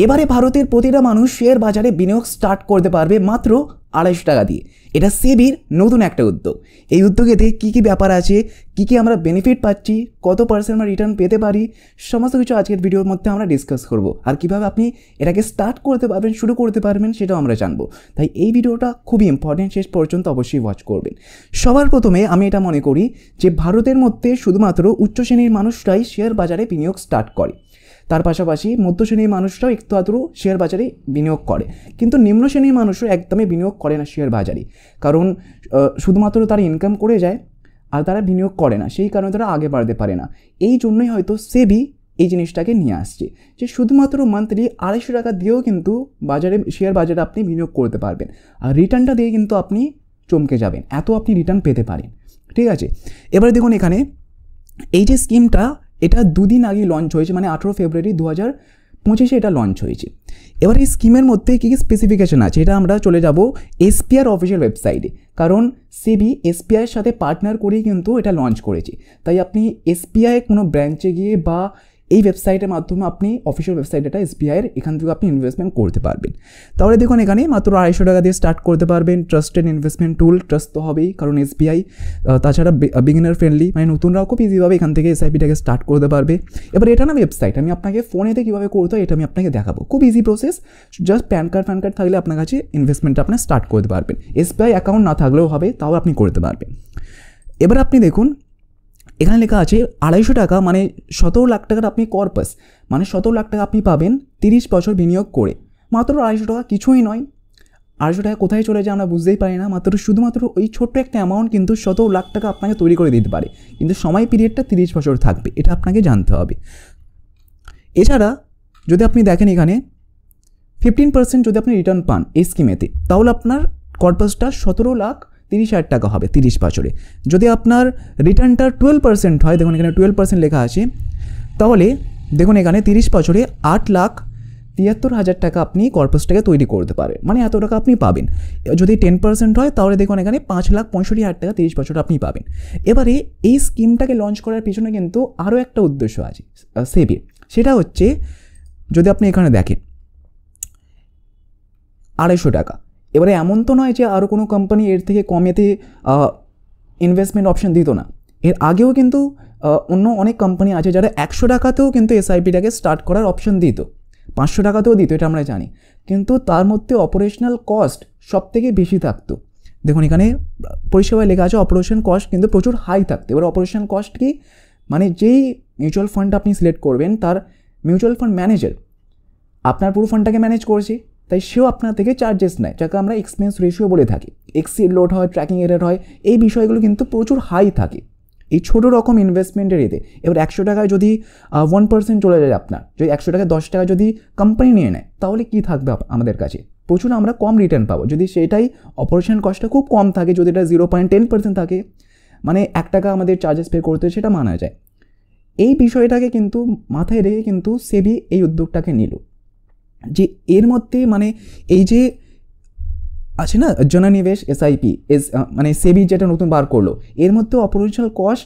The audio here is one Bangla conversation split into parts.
এবারে ভারতের প্রতিটা মানুষ শেয়ার বাজারে বিনিয়োগ স্টার্ট করতে পারবে মাত্র 250 টাকা দিয়ে। এটা সেবির নতুন একটা উদ্যোগ। এই উদ্যোগেতে কী কী ব্যাপার আছে, কী আমরা বেনিফিট পাচ্ছি, কত পার্সেন্ট আমরা রিটার্ন পেতে পারি, সমস্ত কিছু আজকের ভিডিওর মধ্যে আমরা ডিসকাস করব। আর কীভাবে আপনি এটাকে স্টার্ট করতে পারবেন, শুরু করতে পারবেন, সেটাও আমরা জানবো। তাই এই ভিডিওটা খুবই ইম্পর্টেন্ট, শেষ পর্যন্ত অবশ্যই ওয়াচ করবেন। সবার প্রথমে আমি এটা মনে করি যে ভারতের মধ্যে শুধুমাত্র উচ্চ শ্রেণীর মানুষরাই শেয়ার বাজারে বিনিয়োগ স্টার্ট করে। তার পাশাপাশি মধ্য শ্রেণীর মানুষরাও একটু আধটু শেয়ার বাজারে বিনিয়োগ করে, কিন্তু নিম্ন শ্রেণীর মানুষও একদমই বিনিয়োগ করে না শেয়ার বাজারে। কারণ শুধুমাত্র তারা ইনকাম করে যায় আর তারা বিনিয়োগ করে না, সেই কারণে তারা আগে বাড়তে পারে না। এই জন্যই হয়তো সেবি এই জিনিসটাকে নিয়ে আসছে যে শুধুমাত্র মান্থলি 250 টাকা দিয়েও কিন্তু শেয়ার বাজারে আপনি বিনিয়োগ করতে পারবেন। আর রিটার্নটা দিয়ে কিন্তু আপনি চমকে যাবেন, এত আপনি রিটার্ন পেতে পারেন। ঠিক আছে, এবারে দেখুন এখানে এই যে স্কিমটা, এটা 2 দিন আগে লঞ্চ হয়েছে, মানে 18 ফেব্রুয়ারি 2025 এটা লঞ্চ হয়েছে। এবার এই স্কিমের মধ্যে কী কী স্পেসিফিকেশন আছে এটা আমরা চলে যাব এসপিআর অফিসিয়াল ওয়েবসাইটে, কারণ সেবি এসপিআইয়ের সাথে পার্টনার করেই কিন্তু এটা লঞ্চ করেছে। তাই আপনি এসপিআই কোনো ব্রাঞ্চে গিয়ে বা এই ওয়েবসাইটের মাধ্যমে আপনি অফিসিয়াল ওয়েবসাইট এটা এসবিআইয়ের, এখান থেকে আপনি ইনভেস্টমেন্ট করতে পারবেন। তাহলে দেখুন এখানে মাত্র 250 টাকা দিয়ে স্টার্ট করতে পারবেন। ট্রাস্টেড ইনভেস্টমেন্ট টুল, ট্রাস্ট তো হবেই, কারণ এসবিআই। তাছাড়া বিগিনার ফ্রেন্ডলি, মানে নতুনরাও খুব ইজিভাবে এখান থেকে এসআইপিটাকে স্টার্ট করতে পারবে। এবার এটা না ওয়েবসাইট, আমি আপনাকে ফোনেতে কীভাবে করতে হয় এটা আমি আপনাকে দেখাবো। খুব easy process, just pan card থাকলে আপনার কাছে ইনভেস্টমেন্টটা আপনি স্টার্ট করতে পারবেন। এসবিআই অ্যাকাউন্ট না থাকলেও হবে, তাও আপনি করতে পারবেন। এবার আপনি দেখুন এখানে লেখা আছে 250 টাকা, মানে 17 লাখ টাকার আপনি কর্পাস, মানে 17 লাখ টাকা আপনি পাবেন 30 বছর বিনিয়োগ করে। মাত্র 250 টাকা কিছুই নয়। 250 টাকা কোথায় চলে যায় আমরা বুঝতেই পারি না। শুধুমাত্র ওই ছোট্ট একটা অ্যামাউন্ট কিন্তু 17 লাখ টাকা আপনাকে তৈরি করে দিতে পারে, কিন্তু সময় পিরিয়ডটা 30 বছর থাকবে, এটা আপনাকে জানতে হবে। এছাড়া যদি আপনি দেখেন এখানে 15% যদি আপনি রিটার্ন পান এই স্কিমেতে, তাহলে আপনার কর্পাসটা 17,30,000 টাকা হবে 30 বছরে। যদি আপনার রিটার্নটা 12% হয়, দেখুন এখানে 12% লেখা আছে, তাহলে দেখুন এখানে 30 বছরে 8,73,000 টাকা আপনি কর্পাসটাকে তৈরি করতে পারেন, মানে এত টাকা আপনি পাবেন। যদি 10% হয় তাহলে দেখুন এখানে 5,65,000 টাকা 30 বছর আপনি পাবেন। এবারে এই স্কিমটাকে লঞ্চ করার পিছনে কিন্তু আরও একটা উদ্দেশ্য আছে সেবির, সেটা হচ্ছে যদি আপনি এখানে দেখেন 250 টাকা। এবারে এমন তো নয় যে আরও কোনো কোম্পানি এর থেকে কমেতে ইনভেস্টমেন্ট অপশন দিত না। এর আগেও কিন্তু অন্য অনেক কোম্পানি আছে যারা 100 টাকাতেও কিন্তু এসআইপিটাকে স্টার্ট করার অপশন দিত, 500 টাকাতেও দিত, এটা আমরা জানি। কিন্তু তার মধ্যে অপারেশনাল কস্ট সব থেকে বেশি থাকতো। দেখুন এখানে পরিষেবায় লেখা আছে অপারেশন কস্ট কিন্তু প্রচুর হাই থাকতো। এবার অপারেশন কস্ট কি, মানে যেই মিউচুয়াল ফান্ড আপনি সিলেক্ট করবেন তার মিউচুয়াল ফান্ড ম্যানেজার আপনার পুরো ফান্ডটাকে ম্যানেজ করছে, তাই সেও আপনার থেকে চার্জেস নেয়, যাকে আমরা এক্সপেন্স রেশিও বলে থাকি। এক্সিড লোড হয়, ট্র্যাকিং এরর হয়, এই বিষয়গুলো কিন্তু প্রচুর হাই থাকে এই ছোটো রকম ইনভেস্টমেন্টের এতে। এবার 100 টাকায় যদি 1% চলে যায় আপনার, যদি 100 টাকায় 10 টাকা যদি কোম্পানি নিয়ে নেয়, তাহলে কি থাকবে আমাদের কাছে? প্রচুর আমরা কম রিটার্ন পাবো। যদি সেটাই অপারেশন কস্টটা খুব কম থাকে, যদি এটা 0.10% থাকে, মানে 1 টাকা আমাদের চার্জেস পে করতে সেটা মানা যায়। এই বিষয়টাকে কিন্তু মাথায় রেখে কিন্তু সেবি এই উদ্যোগটাকে নিল, যে এর মধ্যে মানে এই যে আছে না জননিবেশ এসআইপি, মানে সেবি যেটা নতুন বার করলো, এর মধ্যে অপারেশনাল কস্ট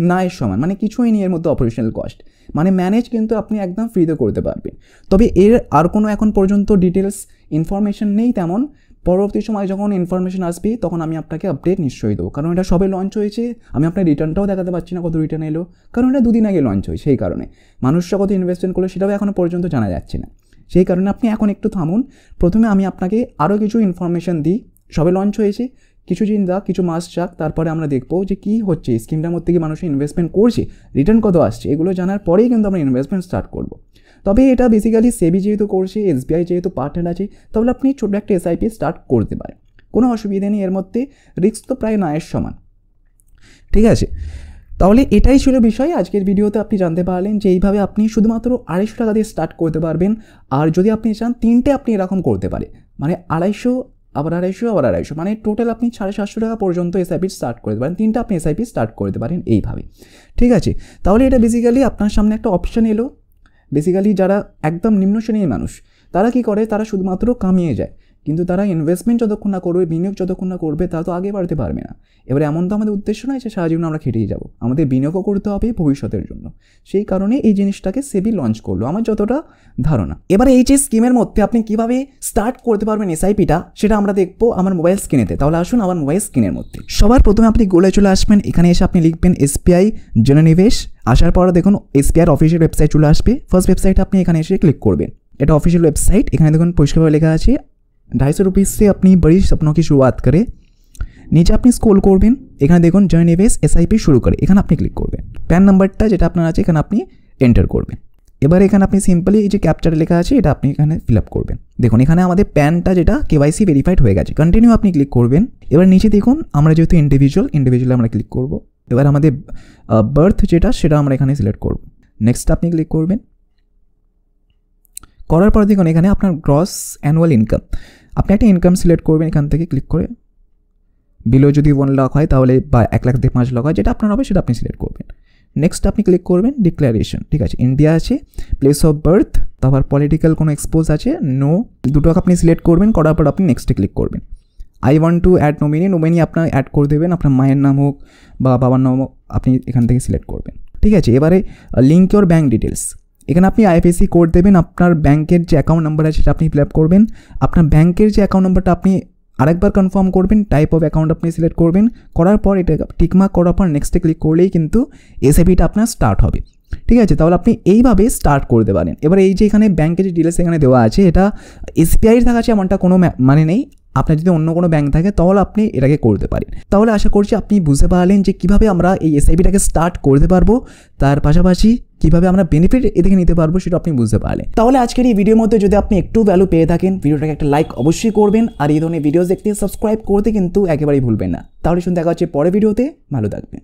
না এর সমান, মানে কিছুই নেই এর মধ্যে অপারেশনাল কস্ট, মানে ম্যানেজ কিন্তু আপনি একদম ফ্রিতে করতে পারবেন। তবে এর আর কোনো এখন পর্যন্ত ডিটেলস ইনফরমেশন নেই তেমন। পরবর্তী সময় যখন ইনফরমেশন আসবে তখন আমি আপনাকে আপডেট নিশ্চয়ই দেবো, কারণ এটা সবে লঞ্চ হয়েছে। আমি আপনার রিটার্নটাও দেখাতে পারছি না কত রিটার্ন এলো, কারণ এটা 2 দিন আগে লঞ্চ হয়েছে, সেই কারণে মানুষরা কত ইনভেস্টমেন্ট করলো সেটাও এখনও পর্যন্ত জানা যাচ্ছে না। সেই কারণে আপনি এখন একটু থামুন, প্রথমে আমি আপনাকে আরও কিছু ইনফরমেশান দিই। সবে লঞ্চ হয়েছে, কিছু দিন যাক, কিছু মাস যাক, তারপরে আমরা দেখবো যে কী হচ্ছে, স্কিমটার মধ্যে কি মানুষ ইনভেস্টমেন্ট করছে, রিটার্ন কত আসছে, এগুলো জানার পরেই কিন্তু আমরা ইনভেস্টমেন্ট স্টার্ট করব। তবে এটা বেসিক্যালি সেবি যেহেতু করছে, এসবিআই যেহেতু পার্টনার আছে, তাহলে আপনি ছোটো একটা এসআইপি স্টার্ট করতে পারেন, কোনো অসুবিধা নেই। এর মধ্যে রিস্ক তো প্রায় নায়ের সমান। ঠিক আছে, তাহলে এটাই ছিল বিষয়। আজকের ভিডিওতে আপনি জানতে পারলেন যে এইভাবে আপনি শুধুমাত্র 250 টাকা দিয়ে স্টার্ট করতে পারবেন। আর যদি আপনি চান 3টে আপনি এরকম করতে পারে, মানে 250 আবার 250 আবার 250, মানে টোটাল আপনি 750 টাকা পর্যন্ত এসআইপি স্টার্ট করতে পারেন। 3টা আপনি এসআইপি স্টার্ট করতে পারেন এইভাবে। ঠিক আছে, তাহলে এটা বেসিক্যালি আপনার সামনে একটা অপশান এলো। বেসিক্যালি যারা একদম নিম্ন শ্রেণীর মানুষ তারা কি করে, তারা শুধুমাত্র কামিয়ে যায়, কিন্তু তারা ইনভেস্টমেন্ট যতক্ষণ না করবে, বিনিয়োগ যতক্ষণ না করবে, তারা তো আগে বাড়তে পারবে না। এবারে এমন তো আমাদের উদ্দেশ্য নয় যে সারা জীবন আমরা খেটেই যাব, আমাদের বিনিয়োগও করতে হবে ভবিষ্যতের জন্য। সেই কারণে এই জিনিসটাকে সেবি লঞ্চ করলো, আমার যতটা ধারণা। এবারে এই যে স্কিমের মধ্যে আপনি কীভাবে স্টার্ট করতে পারবেন এসআইপিটা, সেটা আমরা দেখবো আমার মোবাইল স্ক্রিনেতে। তাহলে আসুন আমার মোবাইল স্ক্রিনের মধ্যে সবার প্রথমে আপনি গোলে চলে আসবেন। এখানে এসে আপনি লিখবেন SBI জননিবেশ। আসার পর দেখুন SBI অফিসিয়াল ওয়েবসাইট চলে আসবে। ফার্স্ট ওয়েবসাইট আপনি এখানে এসে ক্লিক করবেন। এটা অফিসিয়াল ওয়েবসাইট। এখানে দেখুন পরিষ্কারভাবে লেখা আছে 250 रुपीज़ से अपनी बड़ी सपनों की शुरुआत करें। नीचे আপনি স্ক্রল করবেন, এখানে দেখুন জননিবেশ SIP শুরু করে, এখানে আপনি ক্লিক করবেন। প্যান নাম্বারটা যেটা আপনার আছে এখানে আপনি এন্টার করবেন। এবার এখানে আপনি সিম্পলি এই যে ক্যাপচার লেখা আছে এটা আপনি এখানে ফিল আপ করবেন। দেখুন এখানে আমাদের প্যানটা যেটা KYC ভেরিফাইড হয়ে গেছে, কন্টিনিউ আপনি ক্লিক করবেন। এবার নিচে দেখুন আমরা যেহেতু ইন্ডিভিজুয়াল আমরা ক্লিক করব। এবার আমাদের বার্থ যেটা সেটা আমরা এখানে সিলেক্ট করব। নেক্সট আপনি ক্লিক করবেন। করার পর দেখুন এখানে আপনার গ্রস অ্যানুয়াল ইনকাম, আপনি একটা ইনকাম সিলেক্ট করবেন এখান থেকে ক্লিক করে। বিলো যদি 1 লাখ হয় তাহলে বা 1 লাখ থেকে 5 লাখ হয়, যেটা আপনার হবে সেটা আপনি সিলেক্ট করবেন। নেক্সট আপনি ক্লিক করবেন ডিক্লারেশন, ঠিক আছে। ইন্ডিয়া আছে, প্লেস অফ বার্থ, তারপর পলিটিক্যাল কোনো এক্সপোজ আছে নো, দুটো আপনি সিলেক্ট করবেন। করার পর আপনি নেক্সটে ক্লিক করবেন। I want to add nominee আপনার অ্যাড করে দেবেন, আপনার মায়ের নাম হোক বা বাবার নাম হোক আপনি এখান থেকে সিলেক্ট করবেন, ঠিক আছে। এবারে লিঙ্ক ইওর ব্যাঙ্ক ডিটেলস, এখানে আপনি IFSC কোড দেবেন, আপনার ব্যাংকের যে অ্যাকাউন্ট নাম্বার আছে সেটা আপনি ফিল আপ করবেন। আপনার ব্যাংকের যে অ্যাকাউন্ট নাম্বারটা আপনি আরেকবার কনফার্ম করবেন। টাইপ অফ অ্যাকাউন্ট আপনি সিলেক্ট করবেন। করার পর এটা টিকমার্ক করার পর নেক্সটে ক্লিক করলেই কিন্তু এসআইপিটা আপনার স্টার্ট হবে, ঠিক আছে। তাহলে আপনি এইভাবে স্টার্ট করতে পারেন। এবার এই যে এখানে ব্যাংকের যে ডিটেলস এখানে দেওয়া আছে, এটা SBIর থাকা আছে এমনটা কোনো মানে নেই। আপনার যদি অন্য কোনো ব্যাংক থাকে তাহলে আপনি এটাকে করতে পারেন। তাহলে আশা করছি আপনি বুঝতে পারলেন যে কীভাবে আমরা এই এসআইপিটাকে স্টার্ট করতে পারবো, তার পাশাপাশি কীভাবে আমরা বেনিফিট এদিকে নিতে পারবো সেটা আপনি বুঝতে পারলেন। তাহলে আজকের এই ভিডিওর মধ্যে যদি আপনি একটু ভ্যালু পেয়ে থাকেন, ভিডিওটাকে একটা লাইক অবশ্যই করবেন, আর এই ধরনের ভিডিও দেখতে সাবস্ক্রাইব করতে কিন্তু একেবারেই ভুলবেন না। তাহলে শুনতে দেখা হচ্ছে পরের ভিডিওতে, ভালো থাকবেন।